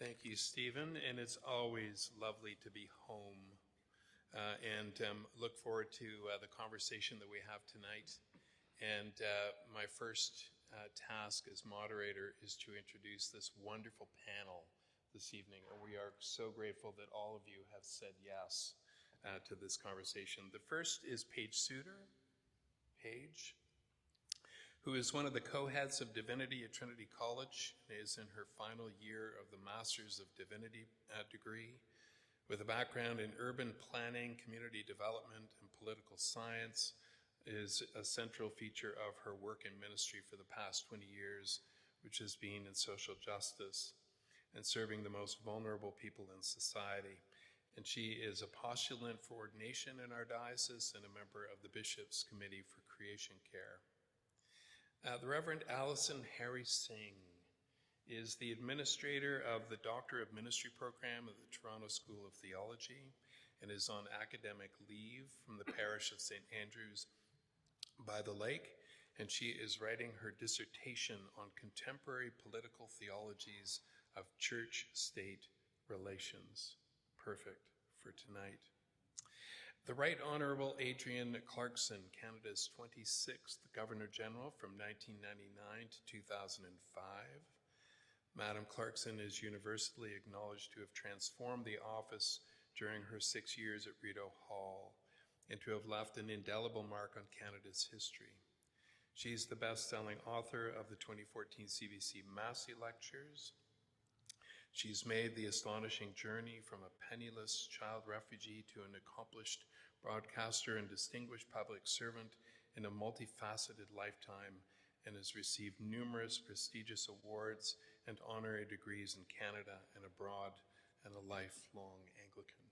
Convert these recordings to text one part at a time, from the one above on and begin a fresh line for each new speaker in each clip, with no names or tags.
Thank you, Stephen, and it's always lovely to be home and look forward to the conversation that we have tonight. And my first task as moderator is to introduce this wonderful panel this evening. And we are so grateful that all of you have said yes to this conversation. The first is Paige Souter. Paige, who is one of the co-heads of divinity at Trinity College, and is in her final year of the Master's of Divinity degree, with a background in urban planning, community development, and political science, is a central feature of her work in ministry for the past 20 years, which has been in social justice and serving the most vulnerable people in society. And she is a postulant for ordination in our diocese and a member of the Bishop's Committee for Creation Care. The Rev'd Alison Hari-Singh is the administrator of the Doctor of Ministry program of the Toronto School of Theology and is on academic leave from the parish of St. Andrew's by the Lake, and she is writing her dissertation on contemporary political theologies of church-state relations. Perfect for tonight. The Right Honourable Adrienne Clarkson, Canada's 26th Governor-General from 1999 to 2005. Madam Clarkson is universally acknowledged to have transformed the office during her 6 years at Rideau Hall and to have left an indelible mark on Canada's history. She's the best-selling author of the 2014 CBC Massey Lectures. She's made the astonishing journey from a penniless child refugee to an accomplished broadcaster and distinguished public servant in a multifaceted lifetime, and has received numerous prestigious awards and honorary degrees in Canada and abroad, and a lifelong Anglican.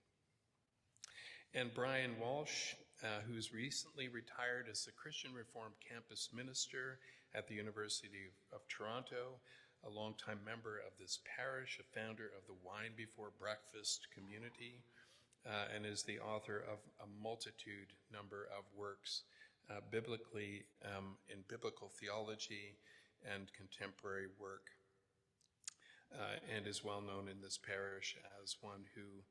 And Brian Walsh, who's recently retired as the Christian Reformed campus minister at the University of Toronto, a longtime member of this parish, a founder of the Wine Before Breakfast community, and is the author of a multitude number of works biblically in biblical theology and contemporary work, and is well known in this parish as one who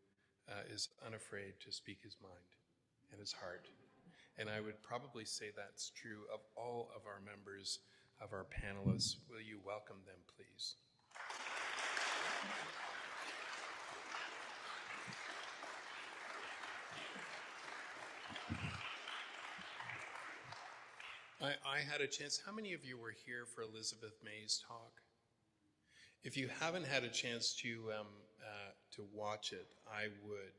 is unafraid to speak his mind and his heart. And I would probably say that's true of all of our members of our panelists. Will you welcome them, please? I had a chance. How many of you were here for Elizabeth May's talk? If you haven't had a chance to watch it, I would.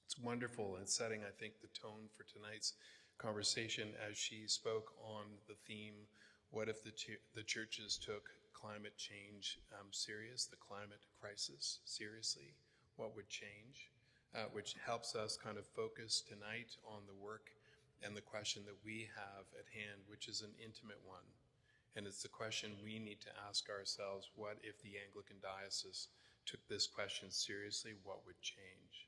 It's wonderful and setting, I think, the tone for tonight's conversation as she spoke on the theme, what if the churches took climate change serious, the climate crisis seriously? What would change? Which helps us kind of focus tonight on the work and the question that we have at hand, which is an intimate one. And it's the question we need to ask ourselves, what if the Anglican Diocese took this question seriously? What would change?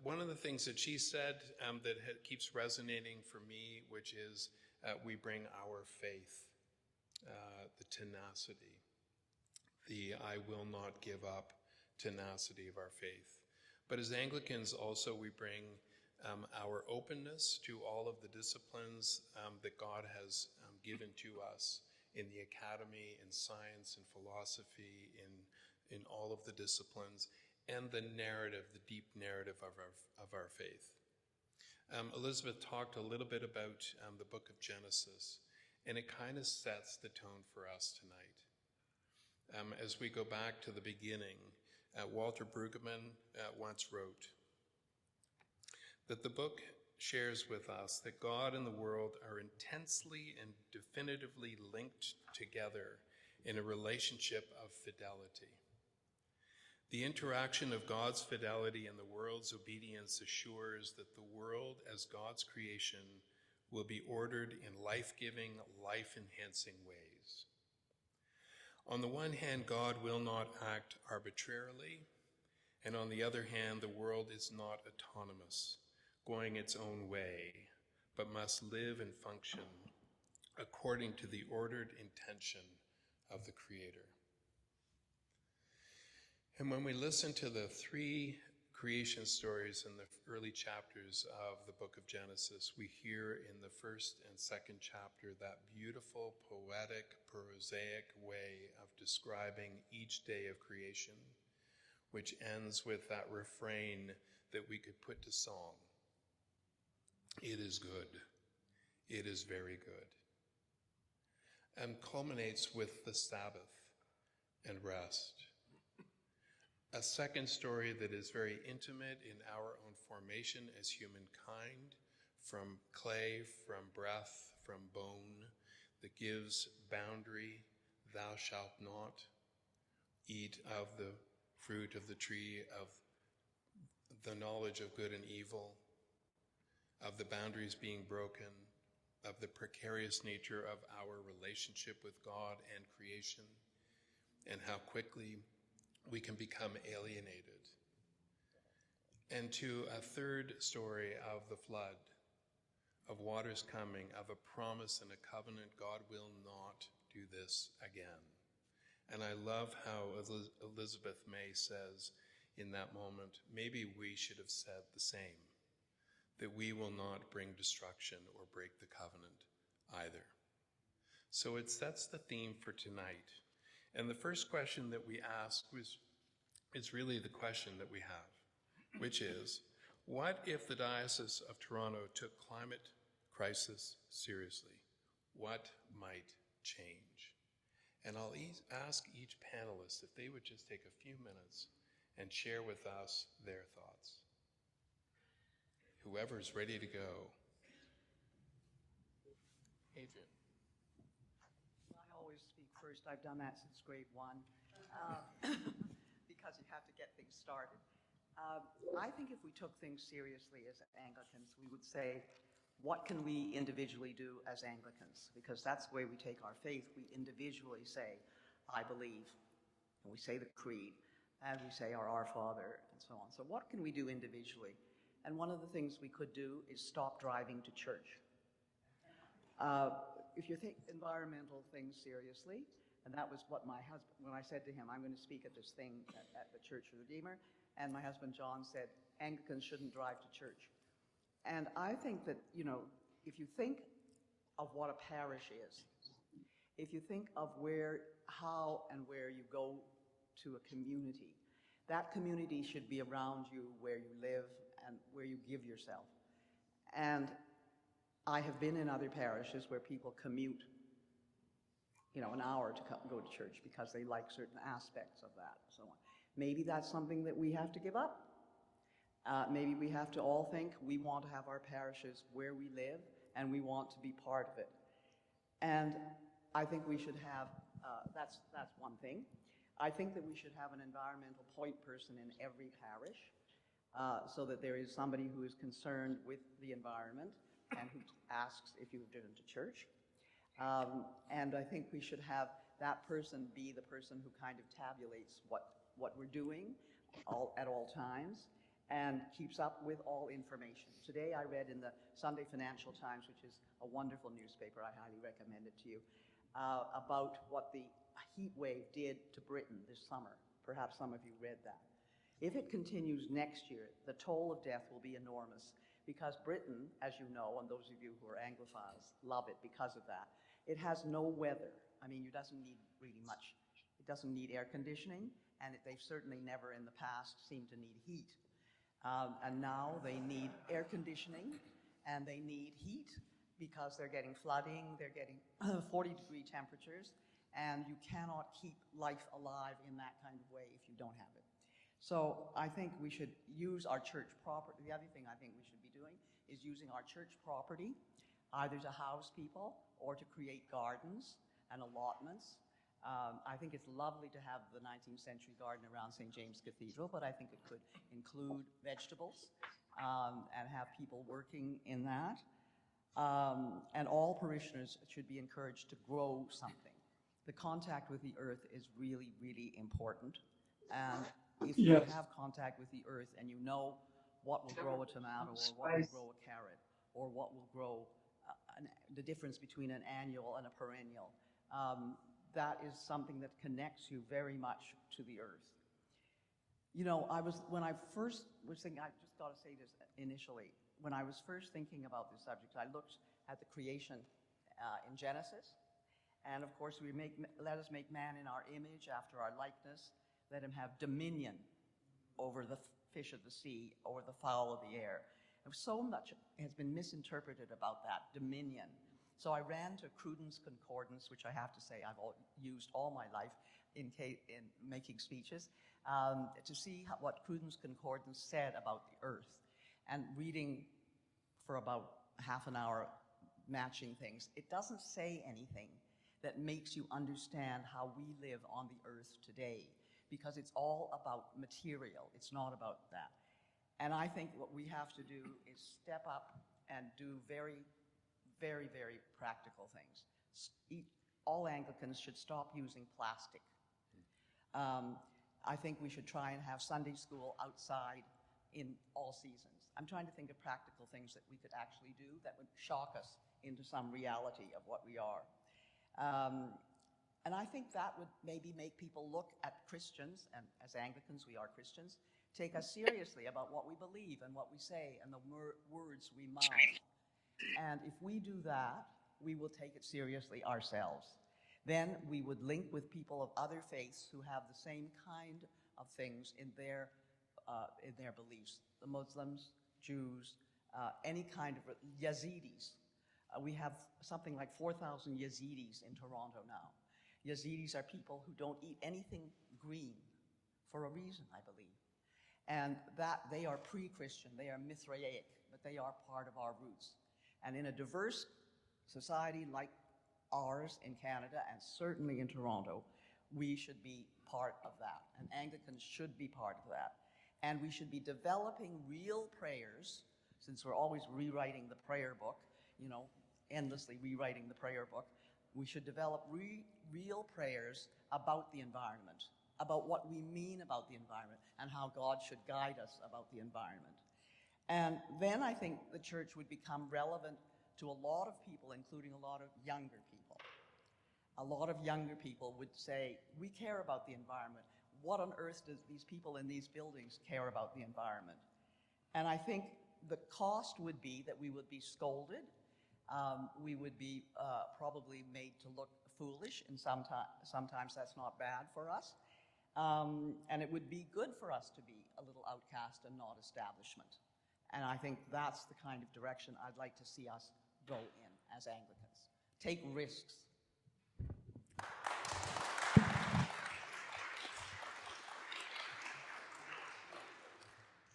One of the things that she said that keeps resonating for me, which is we bring our faith, the tenacity, the I will not give up tenacity of our faith. But as Anglicans also we bring our openness to all of the disciplines that God has given to us in the academy, in science, in philosophy, in all of the disciplines, and the narrative, the deep narrative of our faith. Elizabeth talked a little bit about the book of Genesis, and it kind of sets the tone for us tonight. As we go back to the beginning, Walter Brueggemann once wrote that the book shares with us that God and the world are intensely and definitively linked together in a relationship of fidelity. The interaction of God's fidelity and the world's obedience assures that the world as God's creation will be ordered in life-giving, life-enhancing ways. On the one hand, God will not act arbitrarily, and on the other hand, the world is not autonomous, going its own way, but must live and function according to the ordered intention of the Creator. And when we listen to the three creation stories in the early chapters of the book of Genesis, we hear in the first and second chapter that beautiful, poetic, prosaic way of describing each day of creation, which ends with that refrain that we could put to song. It is good. It is very good. And culminates with the Sabbath and rest. A second story that is very intimate in our own formation as humankind, from clay, from breath, from bone, that gives boundary, thou shalt not eat of the fruit of the tree of the knowledge of good and evil, of the boundaries being broken, of the precarious nature of our relationship with God and creation, and how quickly we can become alienated. And to a third story of the flood, of waters coming, of a promise and a covenant. God will not do this again. And I love how Elizabeth May says in that moment, maybe we should have said the same, that we will not bring destruction or break the covenant either. So that's the theme for tonight. And the first question that we ask is really the question that we have, which is, what if the Diocese of Toronto took climate crisis seriously? What might change? And I'll ask each panelist if they would just take a few minutes and share with us their thoughts. Whoever's ready to go. Adrienne.
I always speak first. I've done that since grade 1 because you have to get things started. I think if we took things seriously as Anglicans, we would say, what can we individually do as Anglicans? Because that's the way we take our faith. We individually say, I believe, and we say the creed, and we say our Father, and so on. So what can we do individually? And one of the things we could do is stop driving to church. If you take environmental things seriously, and that was what my husband, when I said to him, I'm going to speak at this thing at the Church of the Redeemer, and my husband John said, Anglicans shouldn't drive to church. And I think that, if you think of what a parish is, if you think of how and where you go to a community, that community should be around you where you live and where you give yourself. And I have been in other parishes where people commute, an hour to go to church because they like certain aspects of that and so on. Maybe that's something that we have to give up. Maybe we have to all think we want to have our parishes where we live and we want to be part of it. And I think we should have, that's one thing. I think that we should have an environmental point person in every parish so that there is somebody who is concerned with the environment and who asks if you've driven to church. And I think we should have that person be the person who kind of tabulates what we're doing at all times and keeps up with all information. Today I read in the Sunday Financial Times, which is a wonderful newspaper, I highly recommend it to you, about what the heat wave did to Britain this summer. Perhaps some of you read that. If it continues next year, the toll of death will be enormous because Britain, as you know, and those of you who are Anglophiles love it because of that, it has no weather. I mean, it doesn't need really much. It doesn't need air conditioning, and they've certainly never in the past seemed to need heat. And now they need air conditioning, and they need heat because they're getting flooding, they're getting 40-degree temperatures, and you cannot keep life alive in that kind of way if you don't have it. So I think we should use our church property. The other thing I think we should be doing is using our church property either to house people or to create gardens and allotments. I think it's lovely to have the 19th century garden around St. James Cathedral, but I think it could include vegetables and have people working in that. And all parishioners should be encouraged to grow something. The contact with the earth is really, really important. And if you have contact with the earth and you know what will grow a tomato or what will grow a carrot or what will grow the difference between an annual and a perennial, that is something that connects you very much to the earth. when I first was thinking, I just got to say this initially, when I was first thinking about this subject, I looked at the creation in Genesis, and of course, let us make man in our image, after our likeness, let him have dominion over the fish of the sea, over the fowl of the air. And so much has been misinterpreted about that dominion. So I ran to Cruden's Concordance, which I have to say I've used all my life in making speeches, to see what Cruden's Concordance said about the earth. And reading for about half an hour, matching things, it doesn't say anything that makes you understand how we live on the earth today, because it's all about material. It's not about that. And I think what we have to do is step up and do very, very, very practical things. All Anglicans should stop using plastic. I think we should try and have Sunday school outside in all seasons. I'm trying to think of practical things that we could actually do that would shock us into some reality of what we are. And I think that would maybe make people look at Christians, and as Anglicans we are Christians, take us seriously about what we believe and what we say and the words we mouth. And if we do that, we will take it seriously ourselves. Then we would link with people of other faiths who have the same kind of things in their beliefs. The Muslims, Jews, any kind of Yazidis. We have something like 4,000 Yazidis in Toronto now. Yazidis are people who don't eat anything green for a reason, I believe. And that they are pre-Christian, they are Mithraic, but they are part of our roots. And in a diverse society like ours in Canada, and certainly in Toronto, we should be part of that. And Anglicans should be part of that. And we should be developing real prayers, since we're always rewriting the prayer book, endlessly rewriting the prayer book. We should develop real prayers about the environment, about what we mean about the environment, and how God should guide us about the environment. And then I think the church would become relevant to a lot of people, including a lot of younger people. A lot of younger people would say, we care about the environment. What on earth does these people in these buildings care about the environment? And I think the cost would be that we would be scolded. We would be probably made to look foolish, and sometimes that's not bad for us. And it would be good for us to be a little outcast and not establishment. And I think that's the kind of direction I'd like to see us go in as Anglicans. Take risks.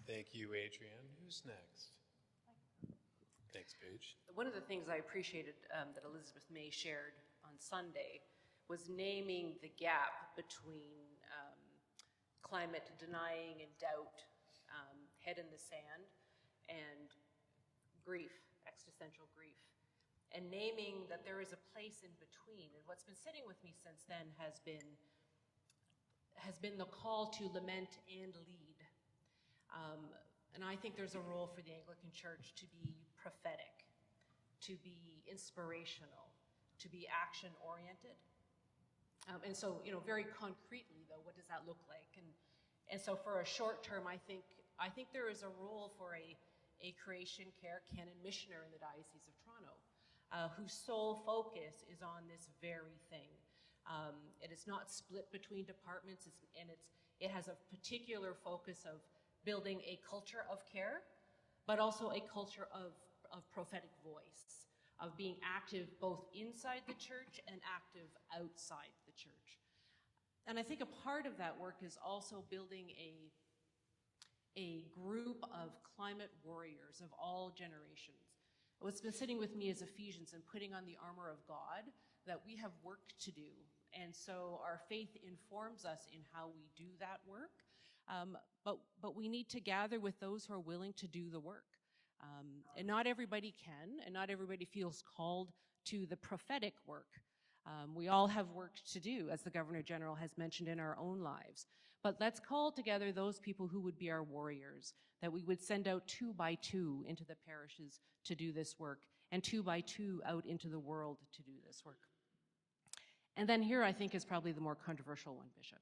Thank you, Adrienne. Who's next? Thanks, Paige.
One of the things I appreciated that Elizabeth May shared on Sunday was naming the gap between climate denying and doubt, head in the sand, and grief, existential grief, and naming that there is a place in between. And what's been sitting with me since then has been the call to lament and lead. And I think there's a role for the Anglican Church to be prophetic, to be inspirational, to be action-oriented. And so, very concretely, though, what does that look like? And so for a short term, I think there is a role for a creation care canon missioner in the Diocese of Toronto, whose sole focus is on this very thing. It is not split between departments, it has a particular focus of building a culture of care, but also a culture of prophetic voice, of being active both inside the church and active outside the church. And I think a part of that work is also building a group of climate warriors of all generations. What's been sitting with me is Ephesians and putting on the armor of God, that we have work to do. And so our faith informs us in how we do that work. But we need to gather with those who are willing to do the work. And not everybody can, and not everybody feels called to the prophetic work. We all have work to do, as the Governor General has mentioned, in our own lives. But let's call together those people who would be our warriors, that we would send out 2 by 2 into the parishes to do this work, and 2 by 2 out into the world to do this work. And then here, I think, is probably the more controversial one, Bishop.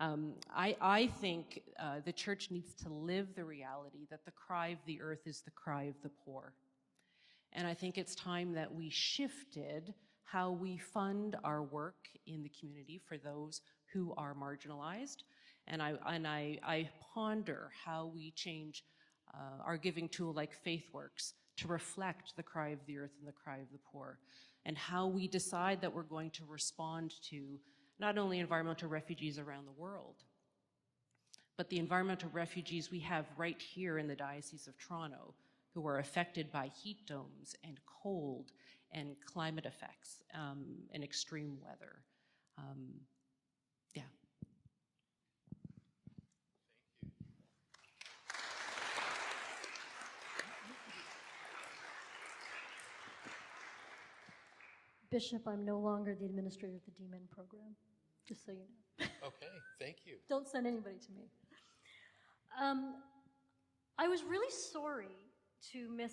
I think the church needs to live the reality that the cry of the earth is the cry of the poor. And I think it's time that we shifted how we fund our work in the community for those who are marginalized. And I ponder how we change our giving tool like FaithWorks to reflect the cry of the earth and the cry of the poor, and how we decide that we're going to respond to not only environmental refugees around the world, but the environmental refugees we have right here in the Diocese of Toronto who are affected by heat domes and cold and climate effects and extreme weather. Yeah.
Bishop, I'm no longer the administrator of the DMIN program, just so you know.
Okay, thank you.
Don't send anybody to me. I was really sorry to miss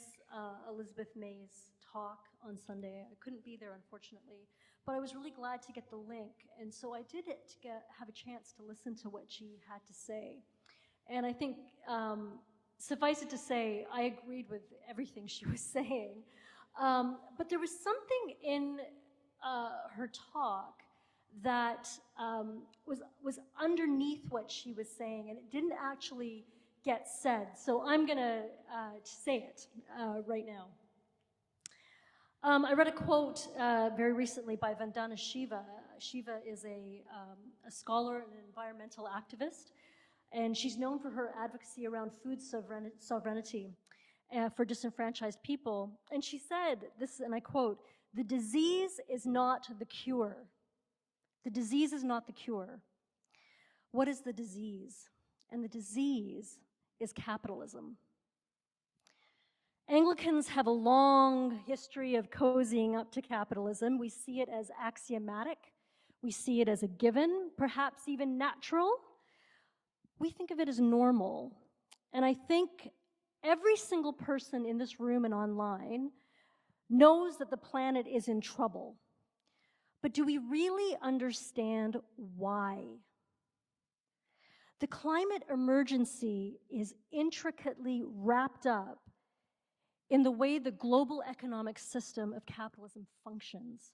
Elizabeth May's talk on Sunday. I couldn't be there, unfortunately, but I was really glad to get the link, and so I did it to have a chance to listen to what she had to say. And I think, suffice it to say, I agreed with everything she was saying. But there was something in her talk that was underneath what she was saying, and it didn't actually get said. So I'm going to say it right now. I read a quote very recently by Vandana Shiva. Shiva is a scholar and an environmental activist, and she's known for her advocacy around food sovereignty for disenfranchised people. And she said, this, and I quote, "The disease is not the cure. The disease is not the cure. What is the disease? And the disease is capitalism." Anglicans have a long history of cozying up to capitalism. We see it as axiomatic. We see it as a given, perhaps even natural. We think of it as normal. And I think every single person in this room and online knows that the planet is in trouble. But do we really understand why? The climate emergency is intricately wrapped up in the way the global economic system of capitalism functions.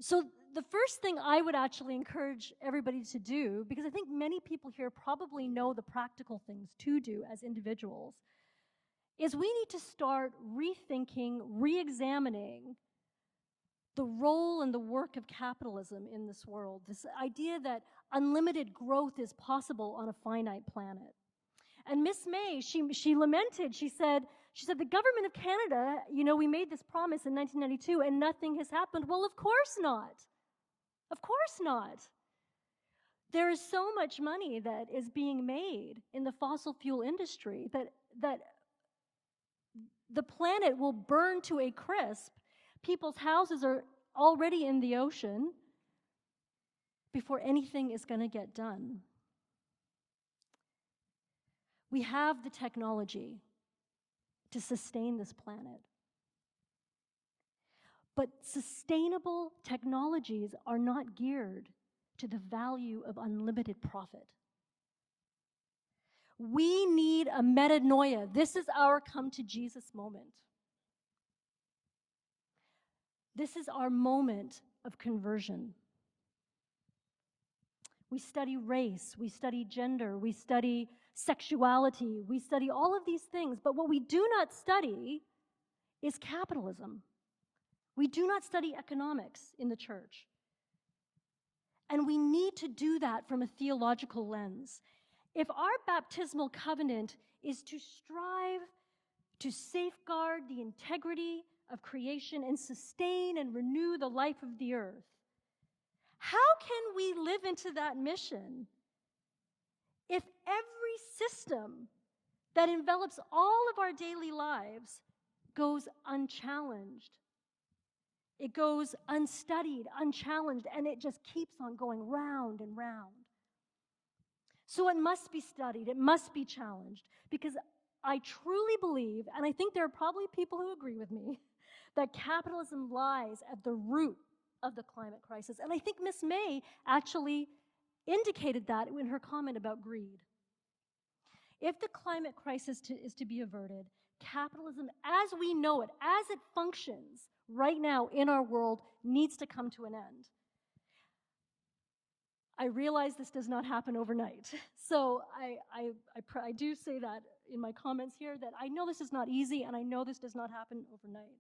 So the first thing I would actually encourage everybody to do, because I think many people here probably know the practical things to do as individuals, is we need to start rethinking, re-examining the role and the work of capitalism in this world. This idea that unlimited growth is possible on a finite planet. And Miss May, she lamented, she said, the government of Canada, you know, we made this promise in 1992 and nothing has happened. Well, of course not. Of course not. There is so much money that is being made in the fossil fuel industry that the planet will burn to a crisp. People's houses are already in the ocean before anything is going to get done. We have the technology to sustain this planet. But sustainable technologies are not geared to the value of unlimited profit. We need a metanoia. This is our come to Jesus moment. This is our moment of conversion. We study race, we study gender, we study sexuality, we study all of these things, but what we do not study is capitalism. We do not study economics in the church. And we need to do that from a theological lens. If our baptismal covenant is to strive to safeguard the integrity of creation and sustain and renew the life of the earth, how can we live into that mission if every system that envelops all of our daily lives goes unchallenged? It goes unstudied, unchallenged, and it just keeps on going round and round. So it must be studied, it must be challenged, because I truly believe, and I think there are probably people who agree with me, that capitalism lies at the root of the climate crisis. And I think Miss May actually indicated that in her comment about greed. If the climate crisis is to be averted, capitalism as we know it, as it functions right now in our world, needs to come to an end. I realize this does not happen overnight. So I do say that in my comments here, that I know this is not easy, and I know this does not happen overnight.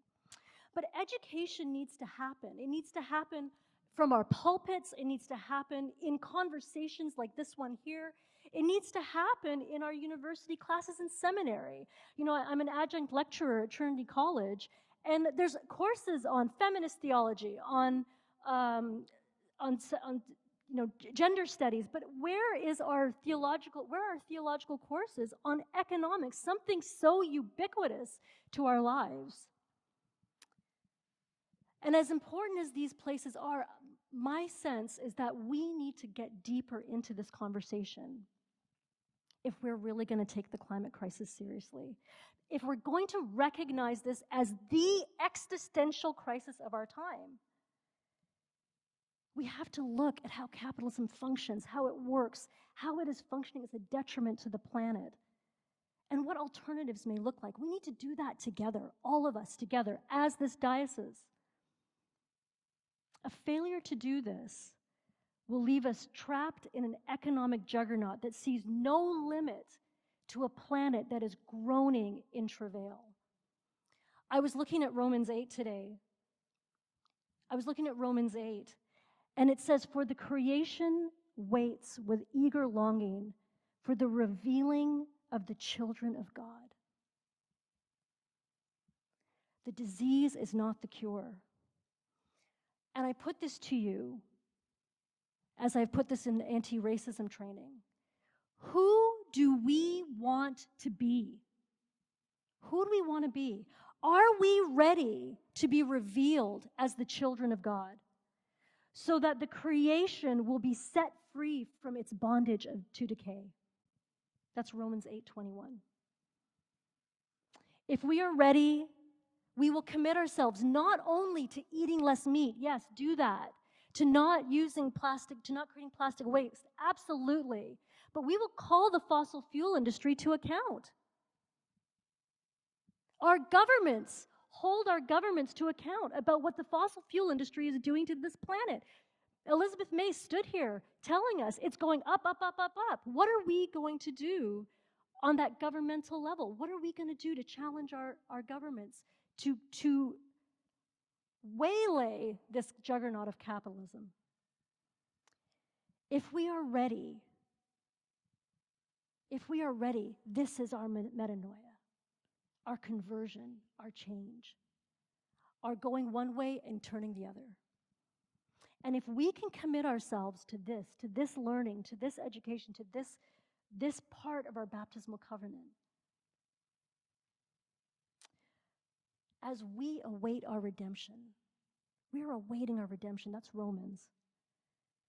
But education needs to happen. It needs to happen from our pulpits. It needs to happen in conversations like this one here. It needs to happen in our university classes and seminary. You know, I'm an adjunct lecturer at Trinity College, and there's courses on feminist theology, on gender studies, but where are our theological courses on economics, something so ubiquitous to our lives? And as important as these places are, my sense is that we need to get deeper into this conversation if we're really going to take the climate crisis seriously. If we're going to recognize this as the existential crisis of our time, we have to look at how capitalism functions, how it works, how it is functioning as a detriment to the planet, and what alternatives may look like. We need to do that together, all of us together, as this diocese. A failure to do this will leave us trapped in an economic juggernaut that sees no limit to a planet that is groaning in travail. I was looking at Romans 8 today. And it says, "For the creation waits with eager longing for the revealing of the children of God." The disease is not the cure. And I put this to you, as I've put this in the anti-racism training. Who do we want to be? Who do we want to be? Are we ready to be revealed as the children of God, so that the creation will be set free from its bondage to decay? That's Romans 8:21. If we are ready, we will commit ourselves not only to eating less meat, yes, do that, to not using plastic, to not creating plastic waste, absolutely, but we will call the fossil fuel industry to account. Our governments hold our governments to account about what the fossil fuel industry is doing to this planet. Elizabeth May stood here telling us it's going up, up, up, up, up. What are we going to do on that governmental level? What are we going to do to challenge our governments to waylay this juggernaut of capitalism? If we are ready, this is our metanoia, our conversion, our change, our going one way and turning the other. And if we can commit ourselves to this learning, to this education, to this part of our baptismal covenant, as we await our redemption, we are awaiting our redemption. That's Romans.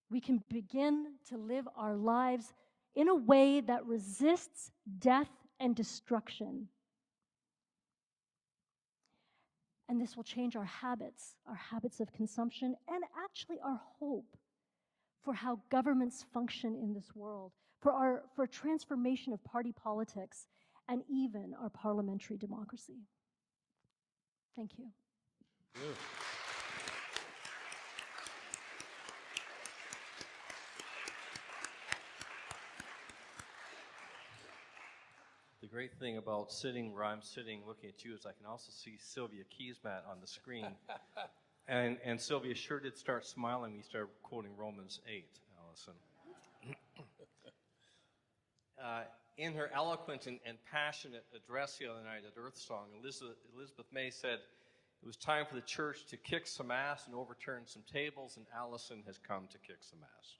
We can begin to live our lives in a way that resists death and destruction. And this will change our habits of consumption, and actually our hope for how governments function in this world, for transformation of party politics, and even our parliamentary democracy. Thank you.
Good.
The great thing about sitting where I'm sitting looking at you is I can also see Sylvia Keysman on the screen. and Sylvia sure did start smiling when you started quoting Romans 8, Alison. In her eloquent and passionate address the other night at EarthSong, Elizabeth May said it was time for the church to kick some ass and overturn some tables, and Alison has come to kick some ass.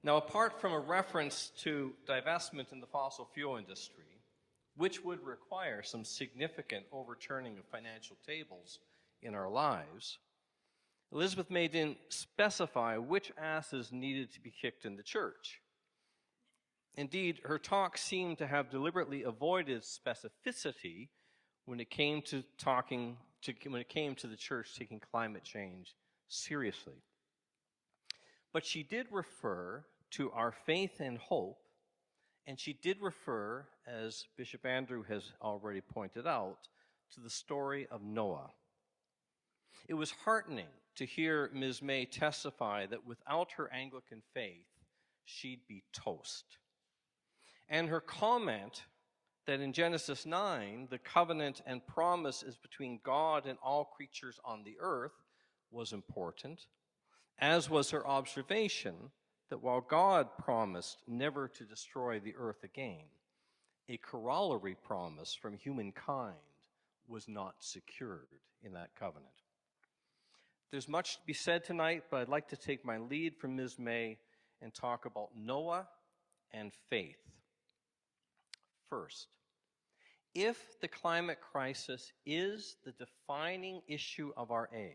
Now, apart from a reference to divestment in the fossil fuel industry, which would require some significant overturning of financial tables in our lives, Elizabeth May didn't specify which asses needed to be kicked in the church. Indeed, her talk seemed to have deliberately avoided specificity when it came to the church taking climate change seriously. But she did refer to our faith and hope, and she did refer, as Bishop Andrew has already pointed out, to the story of Noah. It was heartening to hear Ms. May testify that without her Anglican faith, she'd be toast. And her comment that in Genesis 9, the covenant and promise is between God and all creatures on the earth was important, as was her observation that while God promised never to destroy the earth again, a corollary promise from humankind was not secured in that covenant. There's much to be said tonight, but I'd like to take my lead from Ms. May and talk about Noah and faith. First, if the climate crisis is the defining issue of our age,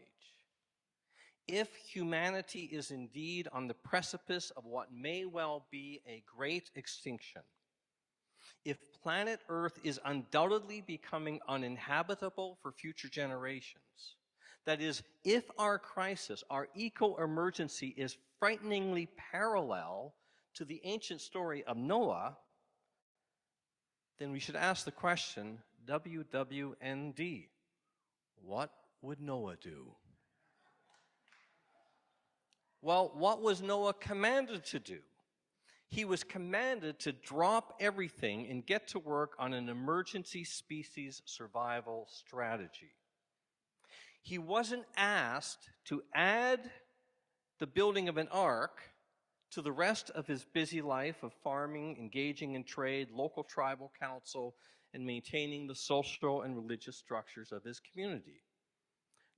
if humanity is indeed on the precipice of what may well be a great extinction, if planet Earth is undoubtedly becoming uninhabitable for future generations, that is, if our crisis, our eco-emergency is frighteningly parallel to the ancient story of Noah, then we should ask the question, WWND, what would Noah do? Well, what was Noah commanded to do? He was commanded to drop everything and get to work on an emergency species survival strategy. He wasn't asked to add the building of an ark to the rest of his busy life of farming, engaging in trade, local tribal council, and maintaining the social and religious structures of his community.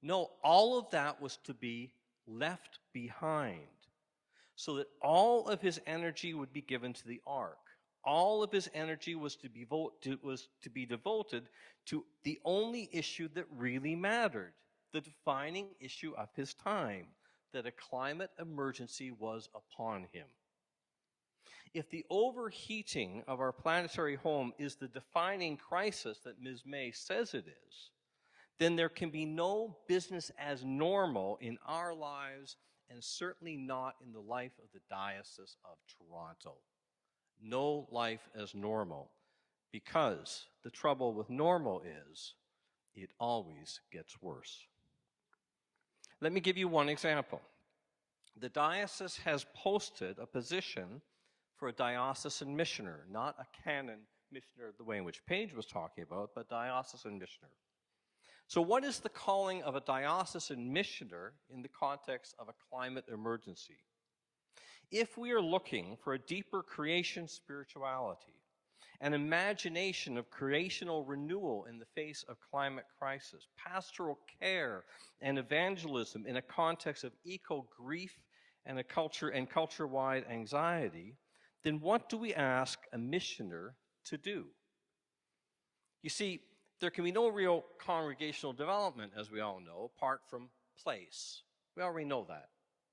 No, all of that was to be left behind so that all of his energy would be given to the ark. All of his energy was to be devoted to the only issue that really mattered, the defining issue of his time, that a climate emergency was upon him. If the overheating of our planetary home is the defining crisis that Ms. May says it is, then there can be no business as normal in our lives, and certainly not in the life of the Diocese of Toronto. No life as normal, because the trouble with normal is it always gets worse. Let me give you one example. The diocese has posted a position for a diocesan missioner, not a canon missioner the way in which Paige was talking about, but diocesan missioner. So what is the calling of a diocesan missioner in the context of a climate emergency? If we are looking for a deeper creation spirituality, an imagination of creational renewal in the face of climate crisis, pastoral care and evangelism in a context of eco-grief and a culture-wide anxiety, then what do we ask a missioner to do? You see, there can be no real congregational development, as we all know, apart from place. We already know that.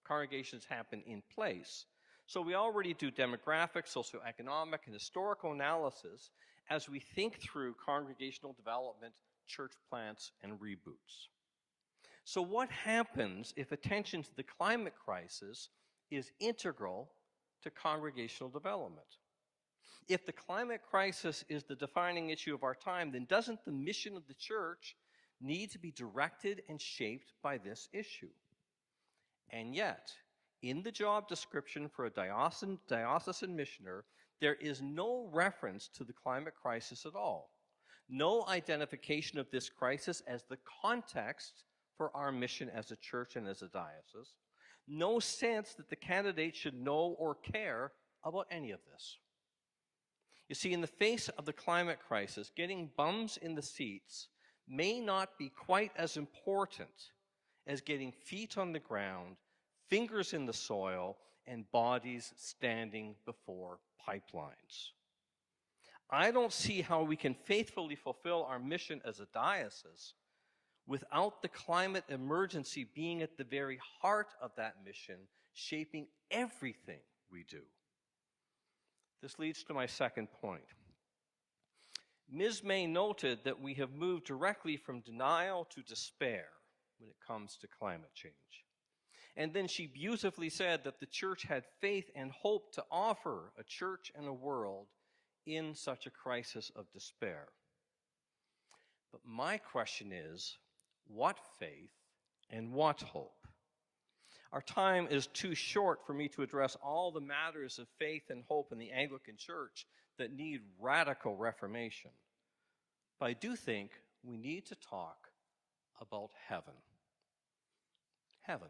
Congregations happen in place. So we already do demographic, socioeconomic, and historical analysis as we think through congregational development, church plants, and reboots. So what happens if attention to the climate crisis is integral to congregational development? If the climate crisis is the defining issue of our time, then doesn't the mission of the church need to be directed and shaped by this issue? And yet, in the job description for a diocesan missioner, there is no reference to the climate crisis at all. No identification of this crisis as the context for our mission as a church and as a diocese. No sense that the candidate should know or care about any of this. You see, in the face of the climate crisis, getting bums in the seats may not be quite as important as getting feet on the ground, fingers in the soil, and bodies standing before pipelines. I don't see how we can faithfully fulfill our mission as a diocese without the climate emergency being at the very heart of that mission, shaping everything we do. This leads to my second point. Ms. May noted that we have moved directly from denial to despair when it comes to climate change. And then she beautifully said that the church had faith and hope to offer a church and a world in such a crisis of despair. But my question is, what faith and what hope? Our time is too short for me to address all the matters of faith and hope in the Anglican Church that need radical reformation. But I do think we need to talk about heaven. Heaven.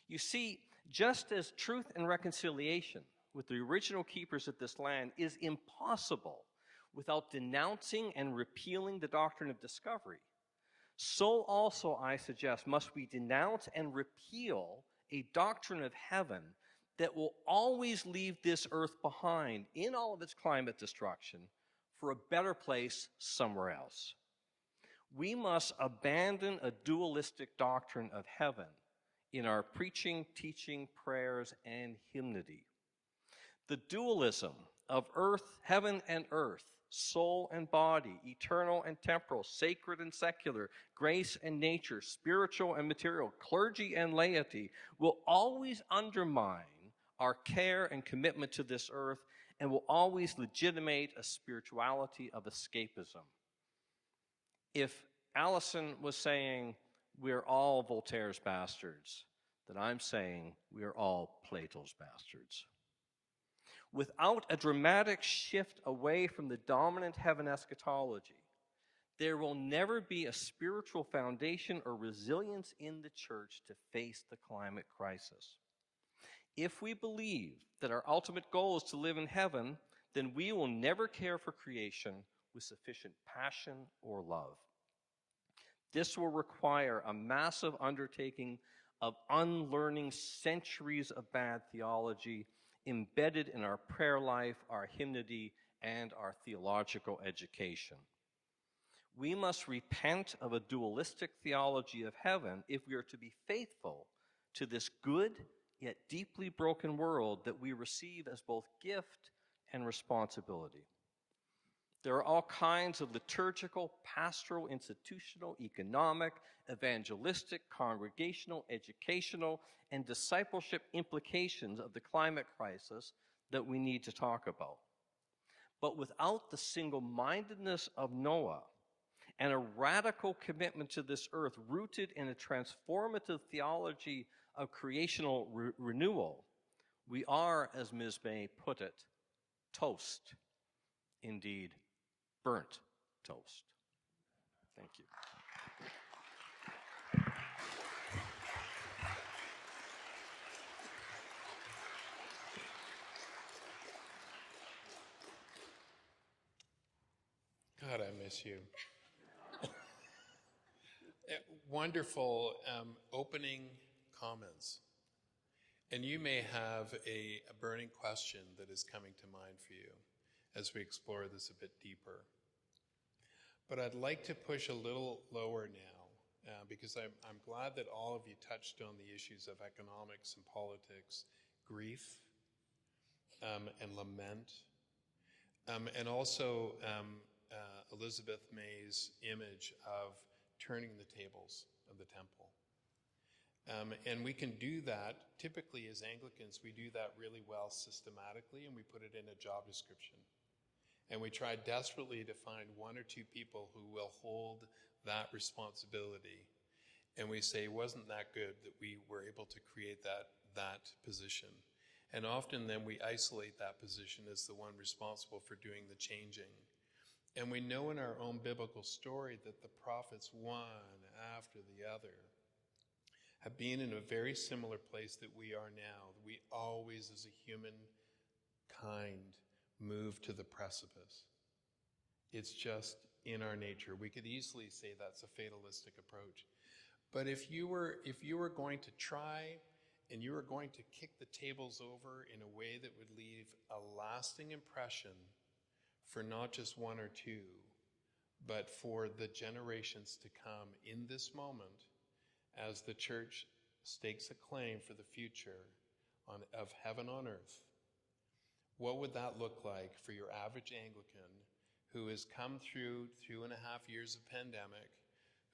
You see, just as truth and reconciliation with the original keepers of this land is impossible without denouncing and repealing the doctrine of discovery, so also, I suggest, must we denounce and repeal a doctrine of heaven that will always leave this earth behind in all of its climate destruction for a better place somewhere else. We must abandon a dualistic doctrine of heaven in our preaching, teaching, prayers, and hymnody. The dualism of earth, heaven and earth, soul and body, eternal and temporal, sacred and secular, grace and nature, spiritual and material, clergy and laity, will always undermine our care and commitment to this earth and will always legitimate a spirituality of escapism. If Alison was saying we're all Voltaire's bastards, then I'm saying we are all Plato's bastards. Without a dramatic shift away from the dominant heaven eschatology, there will never be a spiritual foundation or resilience in the church to face the climate crisis. If we believe that our ultimate goal is to live in heaven, then we will never care for creation with sufficient passion or love. This will require a massive undertaking of unlearning centuries of bad theology embedded in our prayer life, our hymnody, and our theological education. We must repent of a dualistic theology of heaven if we are to be faithful to this good yet deeply broken world that we receive as both gift and responsibility. There are all kinds of liturgical, pastoral, institutional, economic, evangelistic, congregational, educational, and discipleship implications of the climate crisis that we need to talk about. But without the single-mindedness of Noah and a radical commitment to this earth rooted in a transformative theology of creational renewal, we are, as Ms. May put it, toast. Indeed, burnt toast. Thank you.
God, I miss you. Wonderful opening comments. And you may have a burning question that is coming to mind for you as we explore this a bit deeper. But I'd like to push a little lower now because I'm glad that all of you touched on the issues of economics and politics, grief and lament, and also Elizabeth May's image of turning the tables of the temple. And we can do that, typically as Anglicans, we do that really well systematically, and we put it in a job description. And we try desperately to find one or two people who will hold that responsibility. And we say, wasn't that good that we were able to create that position? And often then we isolate that position as the one responsible for doing the changing. And we know in our own biblical story that the prophets, one after the other, have been in a very similar place that we are now. We always, as a human kind, move to the precipice. It's just in our nature. We could easily say that's a fatalistic approach. But if you were going to try and you were going to kick the tables over in a way that would leave a lasting impression for not just one or two, but for the generations to come in this moment, as the church stakes a claim for the future of heaven on earth, what would that look like for your average Anglican who has come through 2.5 years of pandemic,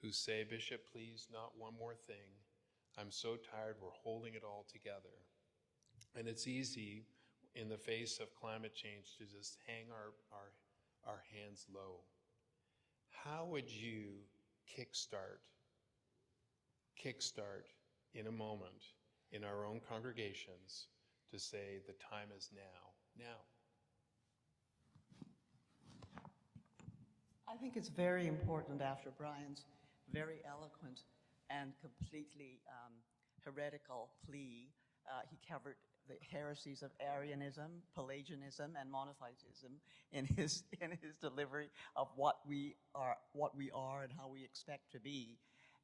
who say, Bishop, please, not one more thing. I'm so tired, we're holding it all together. And it's easy in the face of climate change to just hang our hands low. How would you kickstart in a moment in our own congregations to say the time is now?
I think it's very important after Brian's very eloquent and completely heretical plea. He covered the heresies of Arianism, Pelagianism, and Monotheism in his delivery of what we are and how we expect to be.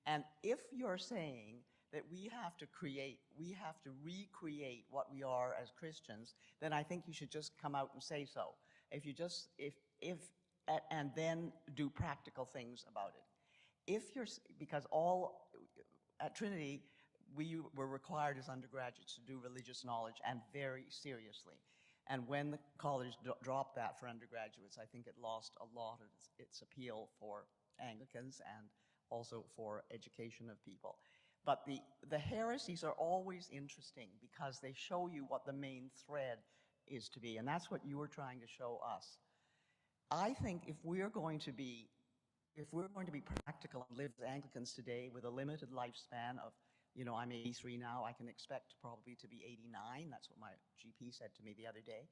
And if you're saying that we have to recreate what we are as Christians, then I think you should just come out and say so. And then do practical things about it. Because at Trinity, we were required as undergraduates to do religious knowledge, and very seriously. And when the college dropped that for undergraduates, I think it lost a lot of its appeal for Anglicans and also for education of people. But the heresies are always interesting because they show you what the main thread is to be, and that's what you were trying to show us. I think if we're going to be practical and live as Anglicans today with a limited lifespan of, I'm 83 now, I can expect probably to be 89. That's what my GP said to me the other day.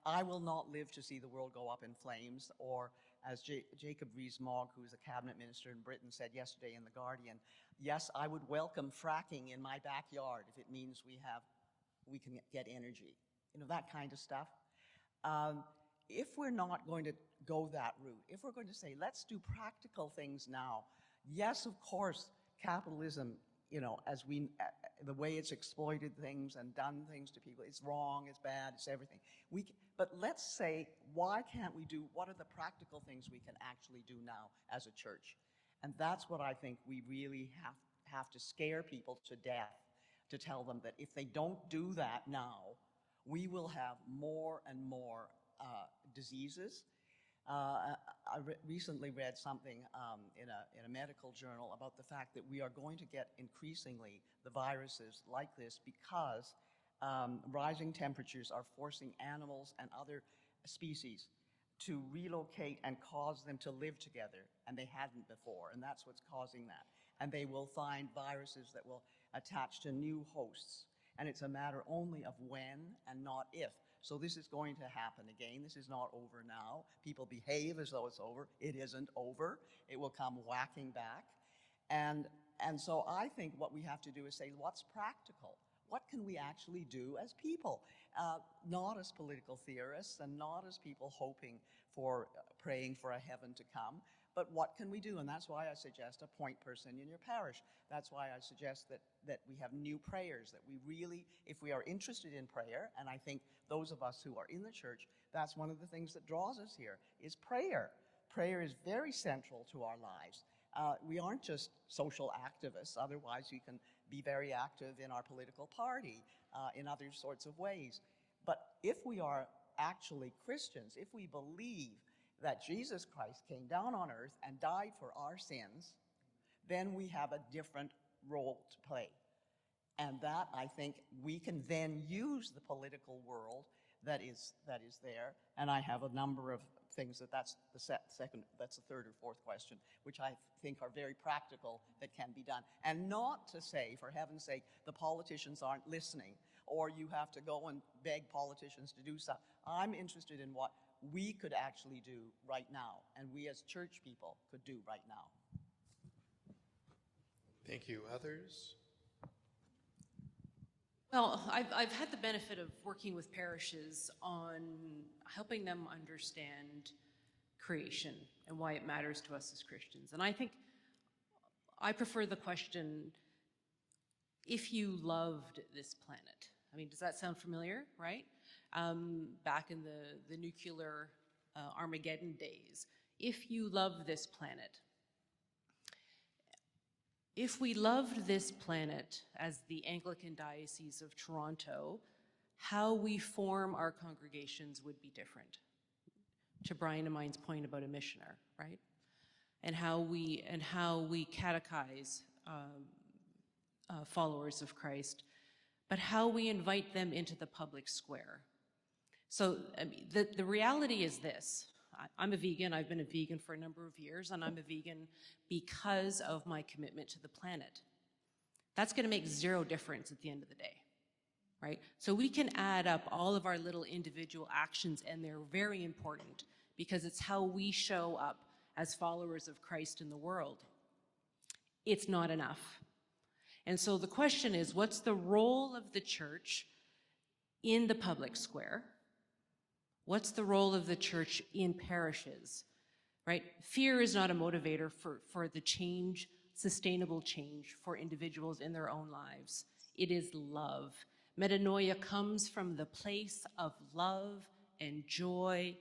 I will not live to see the world go up in flames, or as Jacob Rees-Mogg, who's a cabinet minister in Britain, said yesterday in The Guardian, yes, I would welcome fracking in my backyard if it means we can get energy. That kind of stuff. If we're not going to go that route, if we're going to say, let's do practical things now, yes, of course, capitalism, the way it's exploited things and done things to people, it's wrong, it's bad, it's everything. But let's say, what are the practical things we can actually do now as a church? And that's what I think we really have to scare people to death, to tell them that if they don't do that now, we will have more and more diseases. I recently read something in a medical journal about the fact that we are going to get increasingly the viruses like this because rising temperatures are forcing animals and other species to relocate and cause them to live together, and they hadn't before, and that's what's causing that. And they will find viruses that will attach to new hosts, and it's a matter only of when and not if. So this is going to happen again. This is not over now. People behave as though it's over. It isn't over. It will come whacking back. And so I think what we have to do is say, what's practical? What can we actually do as people? Not as political theorists and not as people praying for a heaven to come, but what can we do? And that's why I suggest a point person in your parish. That's why I suggest that we have new prayers, that we really, if we are interested in prayer, and I think those of us who are in the church, that's one of the things that draws us here, is prayer. Prayer is very central to our lives. We aren't just social activists, otherwise we can be very active in our political party, in other sorts of ways. But if we are actually Christians, if we believe that Jesus Christ came down on earth and died for our sins, then we have a different role to play. And that, I think, we can then use the political world that is there. And I have a number of things that's the third or fourth question, which I think are very practical that can be done. And not to say, for heaven's sake, the politicians aren't listening, or you have to go and beg politicians to do stuff. I'm interested in what we could actually do right now, and we as church people could do right now.
Thank you. Others?
Well, I've had the benefit of working with parishes on helping them understand creation and why it matters to us as Christians. And I think I prefer the question, if you loved this planet. I mean, does that sound familiar, right? Back in the nuclear Armageddon days. If you love this planet. If we loved this planet as the Anglican Diocese of Toronto, how we form our congregations would be different. To Brian and mine's point about a missioner, right? And how we catechize followers of Christ, but how we invite them into the public square. So I mean, the reality is this. I'm a vegan. I've been a vegan for a number of years, and I'm a vegan because of my commitment to the planet. That's going to make zero difference at the end of the day, right? So we can add up all of our little individual actions, and they're very important because it's how we show up as followers of Christ in the world. It's not enough. And so the question is, what's the role of the church in the public square? What's the role of the church in parishes, right? Fear is not a motivator for the change, sustainable change for individuals in their own lives. It is love. Metanoia comes from the place of love and joy,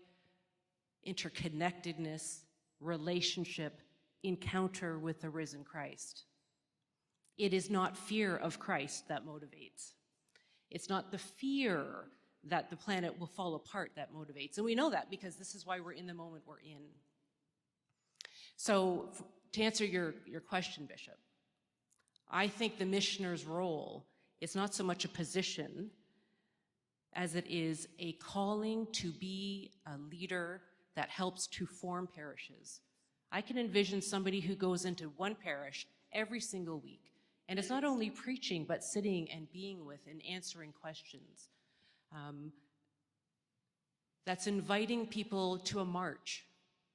interconnectedness, relationship, encounter with the risen Christ. It is not fear of Christ that motivates. It's not the fear that the planet will fall apart that motivates. And we know that because this is why we're in the moment we're in. So to answer your question, Bishop, I think the missioner's role is not so much a position as it is a calling to be a leader that helps to form parishes. I can envision somebody who goes into one parish every single week, and it's not only preaching, but sitting and being with and answering questions. That's inviting people to a march,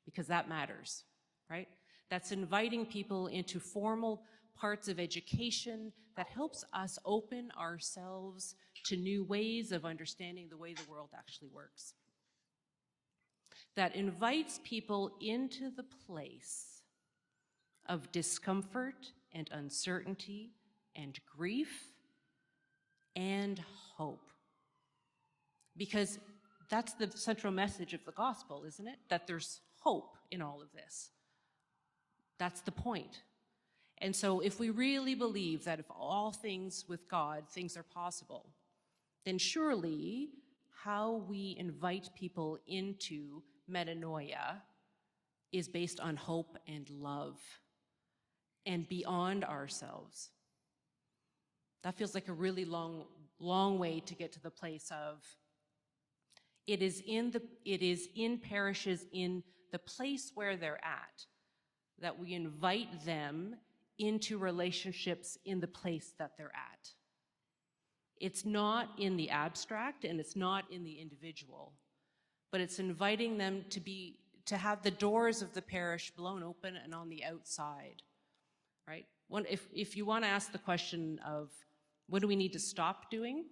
because that matters, right? That's inviting people into formal parts of education that helps us open ourselves to new ways of understanding the way the world actually works. That invites people into the place of discomfort and uncertainty and grief and hope. Because that's the central message of the gospel, isn't it? That there's hope in all of this. That's the point. And so if we really believe that if all things with God, things are possible, then surely how we invite people into metanoia is based on hope and love and beyond ourselves. That feels like a really long way to get to the place of it is in parishes, in the place where they're at, that we invite them into relationships in the place that they're at. It's not in the abstract and it's not in the individual, but it's inviting them to have the doors of the parish blown open and on the outside, right? If you want to ask the question of what do we need to stop doing?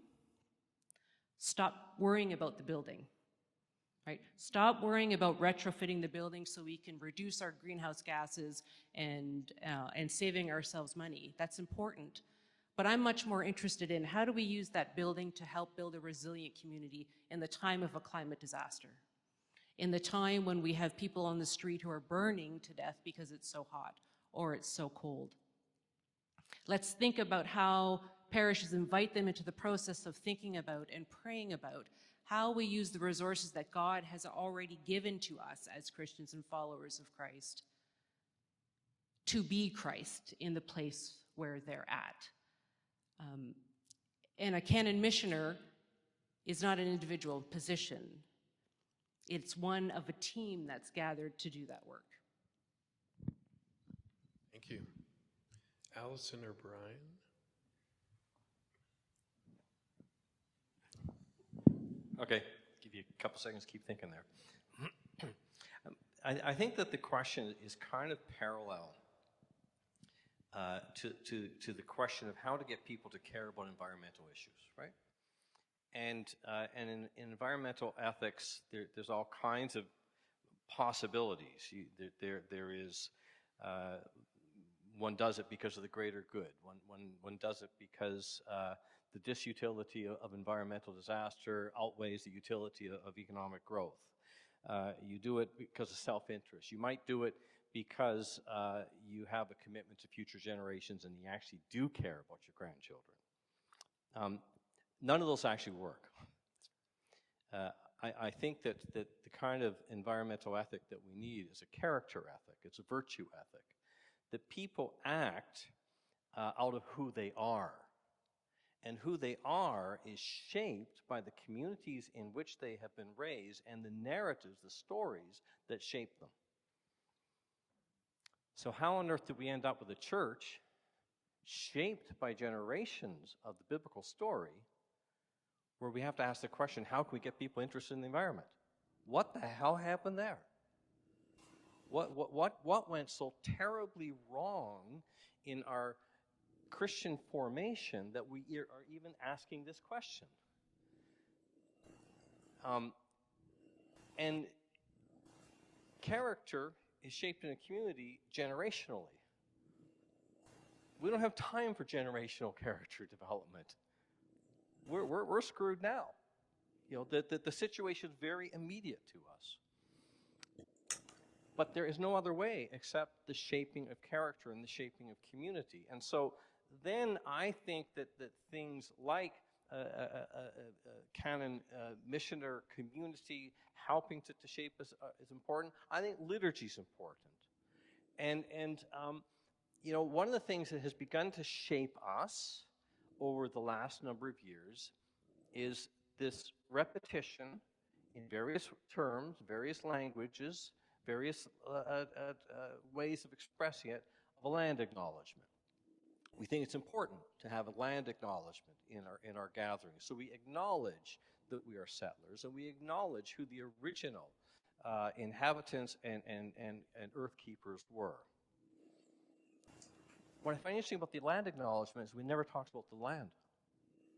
Stop worrying about the building, right? Stop worrying about retrofitting the building so we can reduce our greenhouse gases and saving ourselves money. That's important. But I'm much more interested in how do we use that building to help build a resilient community in the time of a climate disaster, in the time when we have people on the street who are burning to death because it's so hot or it's so cold. Let's think about how parishes invite them into the process of thinking about and praying about how we use the resources that God has already given to us as Christians and followers of Christ to be Christ in the place where they're at. And a canon missioner is not an individual position. It's one of a team that's gathered to do that work.
Thank you. Alison or Brian?
Okay, give you a couple seconds, keep thinking there. I think that the question is kind of parallel to the question of how to get people to care about environmental issues, right? And in environmental ethics, there's all kinds of possibilities. There is, one does it because of the greater good. One does it because the disutility of environmental disaster outweighs the utility of economic growth. You do it because of self-interest. You might do it because you have a commitment to future generations and you actually do care about your grandchildren. None of those actually work. I think that the kind of environmental ethic that we need is a character ethic. It's a virtue ethic. That people act out of who they are. And who they are is shaped by the communities in which they have been raised and the narratives, the stories that shape them. So how on earth did we end up with a church shaped by generations of the biblical story, where we have to ask the question, how can we get people interested in the environment? What the hell happened there? What went so terribly wrong in our Christian formation that we are even asking this question? And character is shaped in a community generationally. We don't have time for generational character development. We're screwed now. You know, the situation is very immediate to us. But there is no other way except the shaping of character and the shaping of community. And so then I think that things like canon missioner community helping to shape us is important. I think liturgy is important. And you know, one of the things that has begun to shape us over the last number of years is this repetition in various terms, various languages, various ways of expressing it, of a land acknowledgement. We think it's important to have a land acknowledgement in our gatherings. So we acknowledge that we are settlers, and we acknowledge who the original inhabitants and earth keepers were. What I find interesting about the land acknowledgement is we never talked about the land.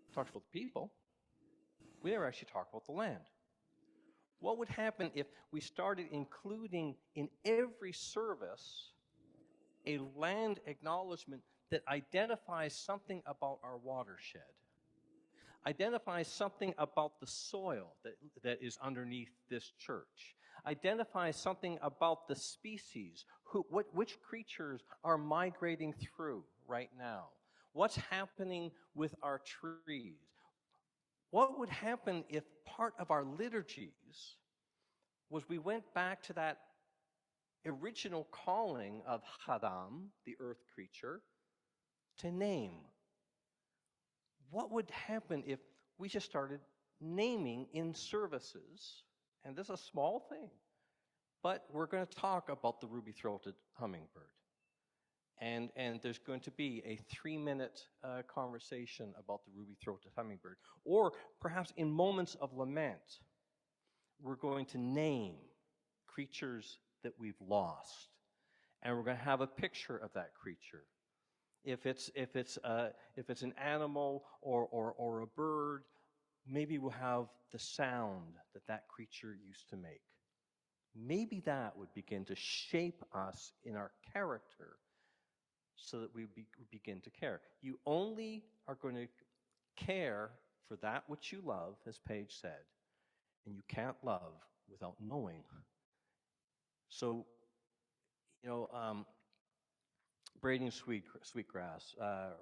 We talked about the people. We never actually talked about the land. What would happen if we started including in every service a land acknowledgement that identifies something about our watershed, identifies something about the soil that is underneath this church, identifies something about the species, which creatures are migrating through right now, what's happening with our trees? What would happen if part of our liturgies was we went back to that original calling of Hadam, the earth creature, to name? What would happen if we just started naming in services? And this is a small thing, but we're going to talk about the ruby-throated hummingbird. And there's going to be a 3-minute conversation about the ruby-throated hummingbird. Or perhaps in moments of lament, we're going to name creatures that we've lost. And we're going to have a picture of that creature. If it's an animal or a bird, maybe we'll have the sound that creature used to make. Maybe that would begin to shape us in our character, so that we begin to care. You only are going to care for that which you love, as Paige said, and you can't love without knowing. So, you know, Braiding Sweetgrass,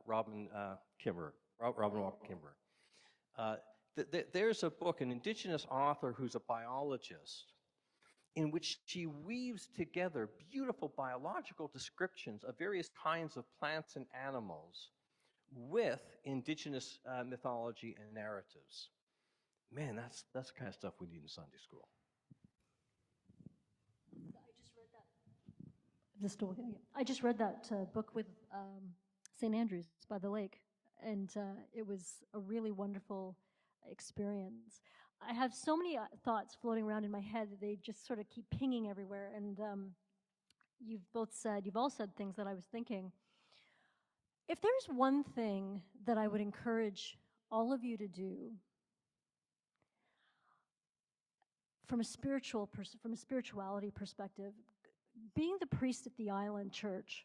Robin Walker Kimber. There's a book, an indigenous author who's a biologist, in which she weaves together beautiful biological descriptions of various kinds of plants and animals with indigenous mythology and narratives. Man, that's the kind of stuff we need in Sunday school.
I just read that book with St. Andrews by the lake, and it was a really wonderful experience. I have so many thoughts floating around in my head that they just sort of keep pinging everywhere, and you've all said things that I was thinking. If there's one thing that I would encourage all of you to do from a spirituality perspective, being the priest at the Island Church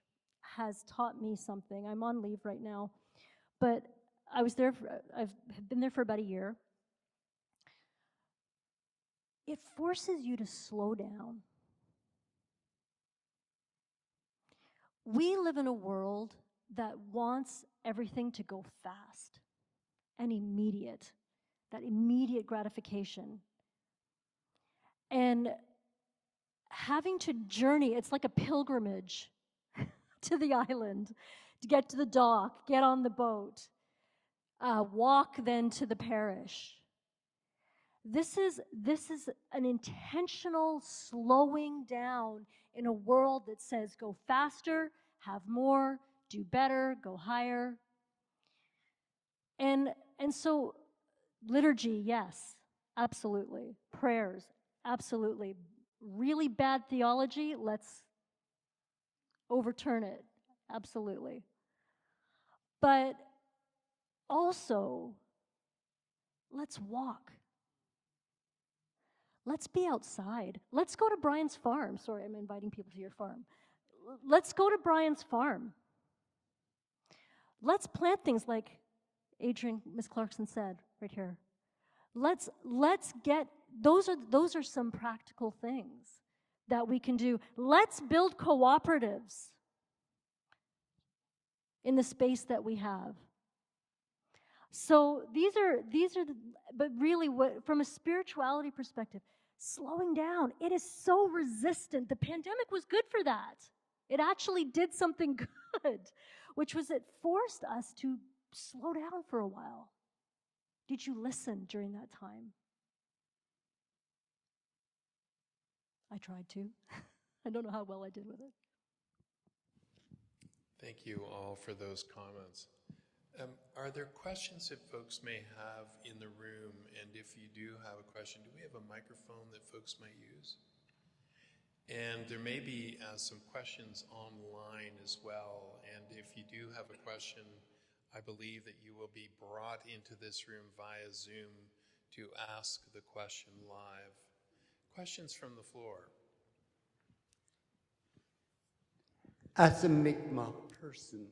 has taught me something. I'm on leave right now, but I've been there for about a year. It forces you to slow down. We live in a world that wants everything to go fast and immediate, that immediate gratification. And having to journey, it's like a pilgrimage to the island, get to the dock, get on the boat, walk then to the parish. This is an intentional slowing down in a world that says go faster, have more, do better, go higher. And so liturgy, yes, absolutely. Prayers, absolutely. Really bad theology, let's overturn it, absolutely. But also, let's walk. Let's be outside. Let's go to Brian's farm. Sorry, I'm inviting people to your farm. Let's go to Brian's farm. Let's plant things like Adrienne, Miss Clarkson said right here. Let's get, those are some practical things that we can do. Let's build cooperatives in the space that we have. So these are but really, what, from a spirituality perspective, slowing down, it is so resistant. The pandemic was good for that. It actually did something good, which was it forced us to slow down for a while. Did you listen during that time? I tried to. I don't know how well I did with it.
Thank you all for those comments. Are there questions that folks may have in the room? And if you do have a question, do we have a microphone that folks might use? And there may be some questions online as well. And if you do have a question, I believe that you will be brought into this room via Zoom to ask the question live. Questions from the floor.
As a Mi'kmaq person,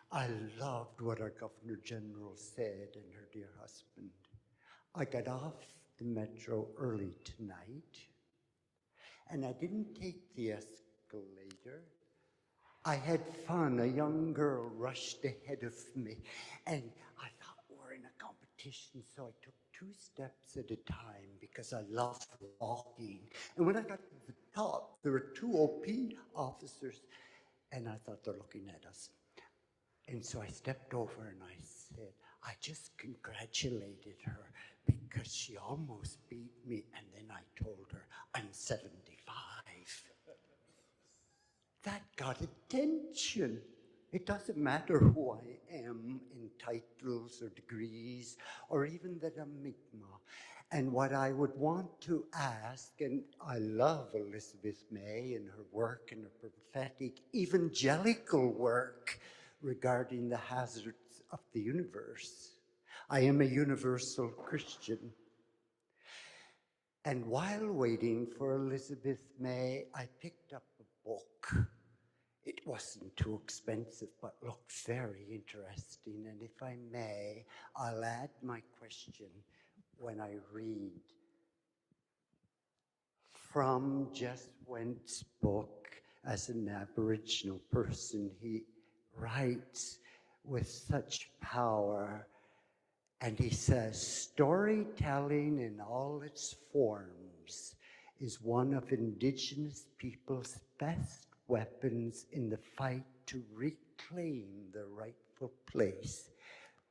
I loved what our Governor General said and her dear husband. I got off the metro early tonight, and I didn't take the escalator. I had fun. A young girl rushed ahead of me, and I thought we're in a competition, so I took 2 steps at a time because I love walking. And when I got to the top, there were 2 OP officers, and I thought they're looking at us. And so I stepped over and I said, I just congratulated her because she almost beat me. And then I told her, I'm 75. That got attention. It doesn't matter who I am in titles or degrees, or even that I'm Mi'kmaq. And what I would want to ask, and I love Elizabeth May and her work and her prophetic evangelical work regarding the hazards of the universe. I am a universal Christian. And while waiting for Elizabeth May, I picked up a book. It wasn't too expensive, but looked very interesting. And if I may, I'll add my question when I read from Just Went's book. As an Aboriginal person, he writes with such power, and he says, storytelling in all its forms is one of Indigenous people's best weapons in the fight to reclaim their rightful place.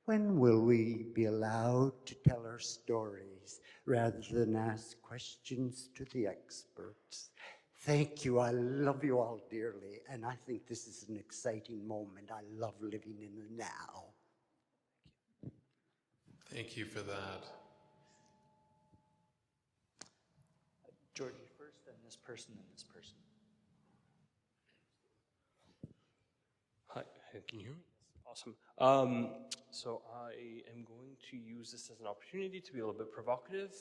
When will we be allowed to tell our stories rather than ask questions to the experts? Thank you. I love you all dearly, and I think this is an exciting moment. I love living in the now.
Thank you for that.
Georgie first, then this person, then this person. Hi, can you hear me? Awesome. So I am going to use this as an opportunity to be a little bit provocative,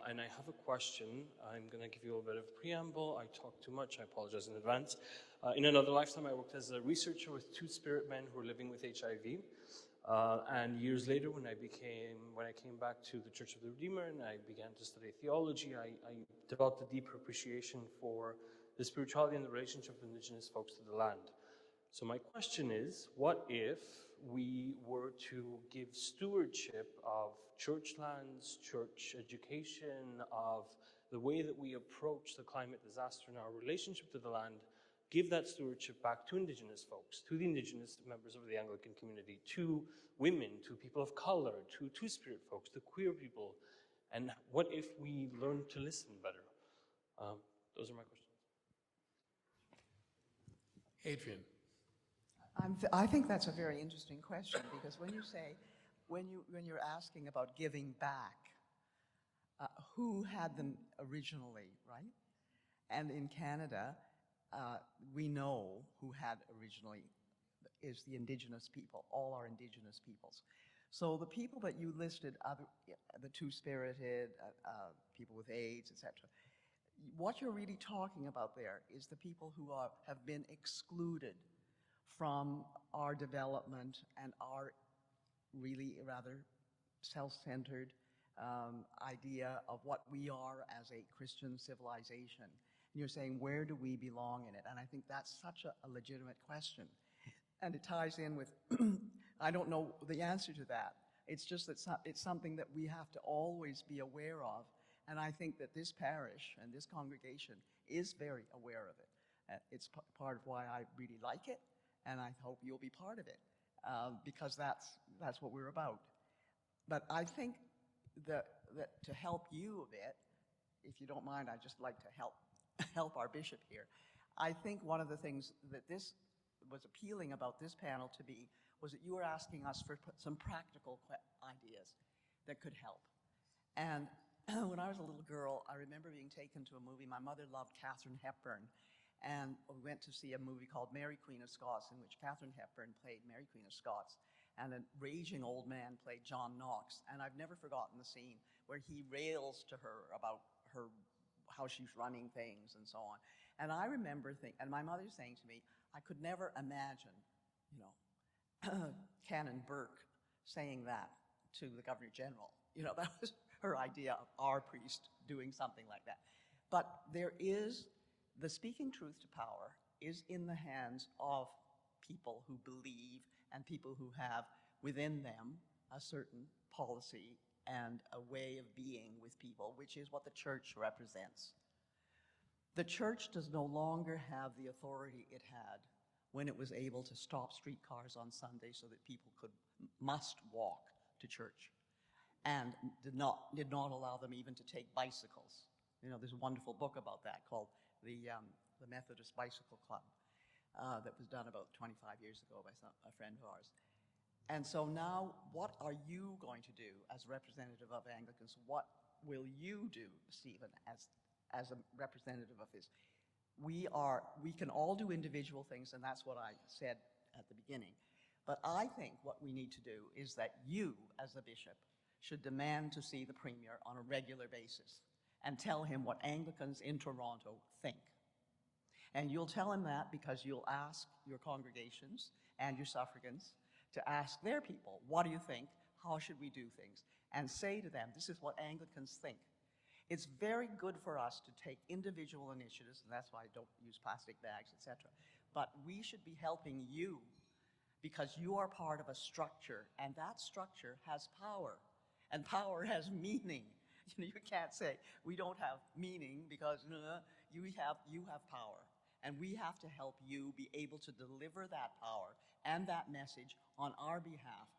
and I have a question. I'm going to give you a little bit of preamble. I talk too much. I apologize in advance. In another lifetime, I worked as a researcher with 2 spirit men who were living with HIV. And years later, when I came back to the Church of the Redeemer and I began to study theology, I developed a deeper appreciation for the spirituality and the relationship of Indigenous folks to the land. So my question is, what if we were to give stewardship of church lands, church education, of the way that we approach the climate disaster and our relationship to the land give that stewardship back to Indigenous folks, to the Indigenous members of the Anglican community, to women, to people of color, to Two-Spirit folks, to queer people? And what if we learn to listen better? Those are my questions.
Adrienne.
I think that's a very interesting question, because when you say, when you're asking about giving back, who had them originally, right? And in Canada, we know who had originally is the Indigenous people, all our Indigenous peoples. So the people that you listed, the Two-Spirited, people with AIDS, etc., what you're really talking about there is the people who have been excluded from our development and our really rather self-centered idea of what we are as a Christian civilization. And you're saying, where do we belong in it? And I think that's such a legitimate question. And it ties in with, I don't know the answer to that. It's just that it's something that we have to always be aware of. And I think that this parish and this congregation is very aware of it. It's part of why I really like it, and I hope you'll be part of it, because that's what we're about. But I think that to help you a bit, if you don't mind, I'd just like to help our bishop here. I think one of the things that this was appealing about this panel to me was that you were asking us for some practical ideas that could help. And when I was a little girl, I remember being taken to a movie. My mother loved Katharine Hepburn, and we went to see a movie called Mary Queen of Scots, in which Katharine Hepburn played Mary Queen of Scots, and a raging old man played John Knox. And I've never forgotten the scene where he rails to her about how she's running things and so on. And I remember and my mother saying to me, I could never imagine, Canon Burke saying that to the Governor General. That was her idea of our priest doing something like that. But the speaking truth to power is in the hands of people who believe and people who have within them a certain policy and a way of being with people, which is what the church represents. The church does no longer have the authority it had when it was able to stop streetcars on Sunday so that people must walk to church, and did not allow them even to take bicycles. There's a wonderful book about that called the Methodist Bicycle Club that was done about 25 years ago by a friend of ours. And so now, what are you going to do as representative of Anglicans? What will you do, Stephen, as a representative of this? We can all do individual things, and that's what I said at the beginning. But I think what we need to do is that you, as the bishop, should demand to see the Premier on a regular basis and tell him what Anglicans in Toronto think. And you'll tell him that because you'll ask your congregations and your suffragans to ask their people, what do you think? How should we do things? And say to them, this is what Anglicans think. It's very good for us to take individual initiatives, and that's why I don't use plastic bags, etc. But we should be helping you because you are part of a structure, and that structure has power, and power has meaning. You can't say, we don't have meaning because you have power. And we have to help you be able to deliver that power and that message on our behalf.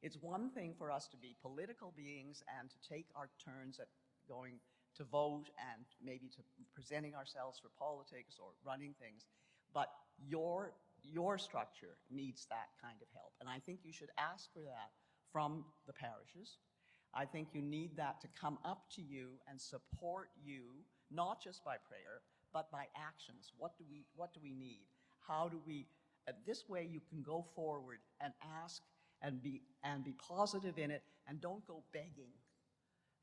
It's one thing for us to be political beings and to take our turns at going to vote and maybe to presenting ourselves for politics or running things, but your structure needs that kind of help. And I think you should ask for that from the parishes. I think you need that to come up to you and support you, not just by prayer, but by actions. What do we need? How do we, this way you can go forward and ask and be positive in it, and don't go begging.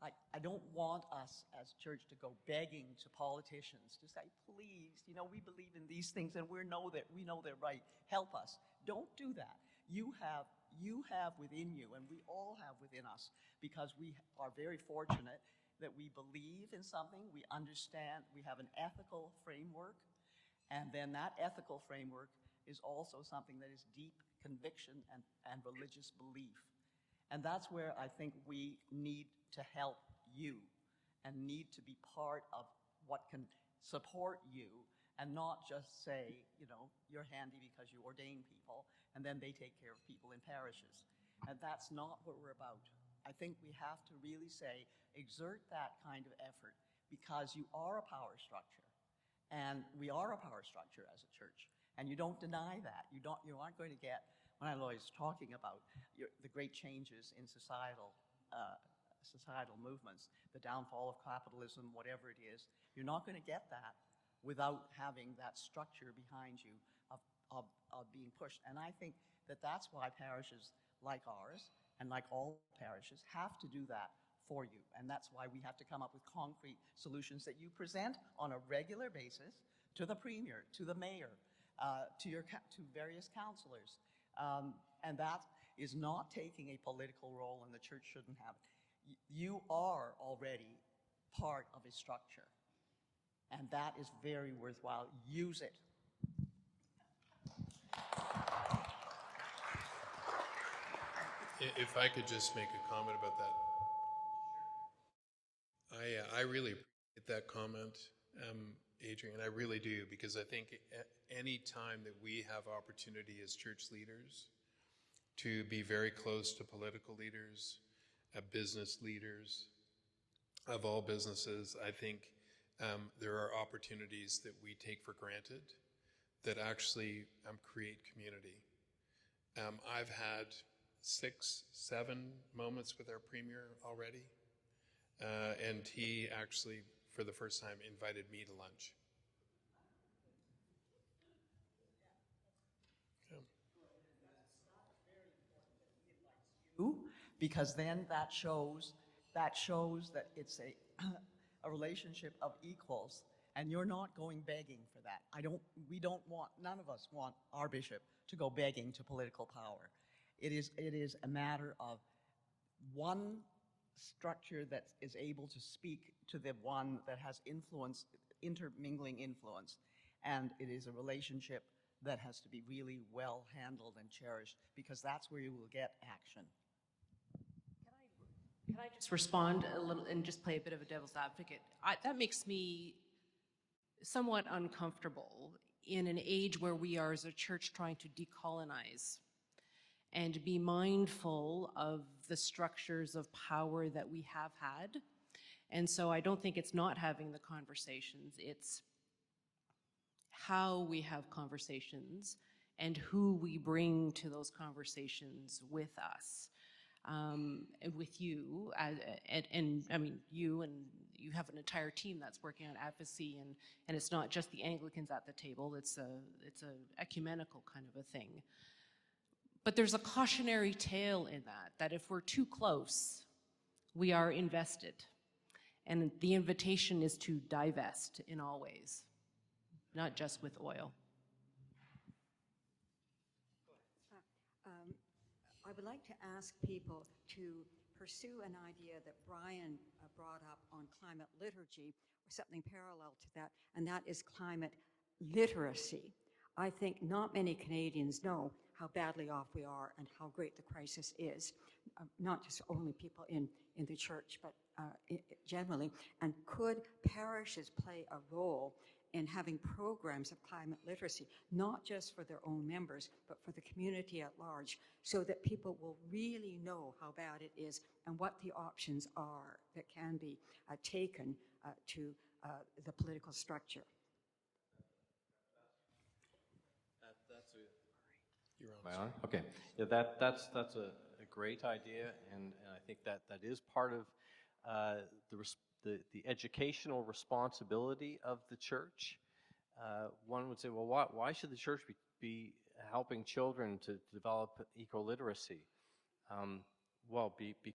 I don't want us as church to go begging to politicians to say, please, we believe in these things and we know they're right. Help us. Don't do that. You have within you, and we all have within us, because we are very fortunate that we believe in something, we understand, we have an ethical framework, and then that ethical framework is also something that is deep conviction and religious belief. And that's where I think we need to help you and need to be part of what can support you and not just say, you know, you're handy because you ordain people, and then they take care of people in parishes. And that's not what we're about. I think we have to really say, exert that kind of effort, because you are a power structure. And we are a power structure as a church. And you don't deny that. You aren't going to get, when I was talking about the great changes in societal movements, the downfall of capitalism, whatever it is, you're not going to get that without having that structure behind you of being pushed. And I think that that's why parishes like ours, and like all parishes, have to do that for you. And that's why we have to come up with concrete solutions that you present on a regular basis to the premier, to the mayor, to various councillors. And that is not taking a political role, and the church shouldn't have it. You are already part of a structure, and that is very worthwhile. Use it.
If I could just make a comment about that. I really appreciate that comment, Adrienne, I really do, because I think any time that we have opportunity as church leaders to be very close to political leaders, business leaders of all businesses, I think there are opportunities that we take for granted that actually create community. I've had 6, 7 moments with our premier already, and he actually, for the first time, invited me to lunch.
Because then that shows that it's a relationship of equals, and you're not going begging for that. None of us want our bishop to go begging to political power. It is a matter of one structure that is able to speak to the one that has influence, intermingling influence, and it is a relationship that has to be really well handled and cherished, because that's where you will get action.
Can I just respond a little and just play a bit of a devil's advocate? That makes me somewhat uncomfortable in an age where we are as a church trying to decolonize and be mindful of the structures of power that we have had. And so I don't think it's not having the conversations, it's how we have conversations and who we bring to those conversations with us. And with you, and I mean, you have an entire team that's working on advocacy, and it's not just the Anglicans at the table, it's a ecumenical kind of a thing. But there's a cautionary tale in that if we're too close, we are invested. And the invitation is to divest in all ways, not just with oil.
I would like to ask people to pursue an idea that Brian brought up on climate liturgy, or something parallel to that, and that is climate literacy. I think not many Canadians know how badly off we are and how great the crisis is, not just only people in the church, but generally. And could parishes play a role in having programs of climate literacy, not just for their own members, but for the community at large, so that people will really know how bad it is and what the options are that can be taken to the political structure?
You're on.
Am I on? Okay. Yeah, that's a great idea, and I think that is part of the educational responsibility of the church. One would say, well, why should the church be helping children to develop eco-literacy? Well,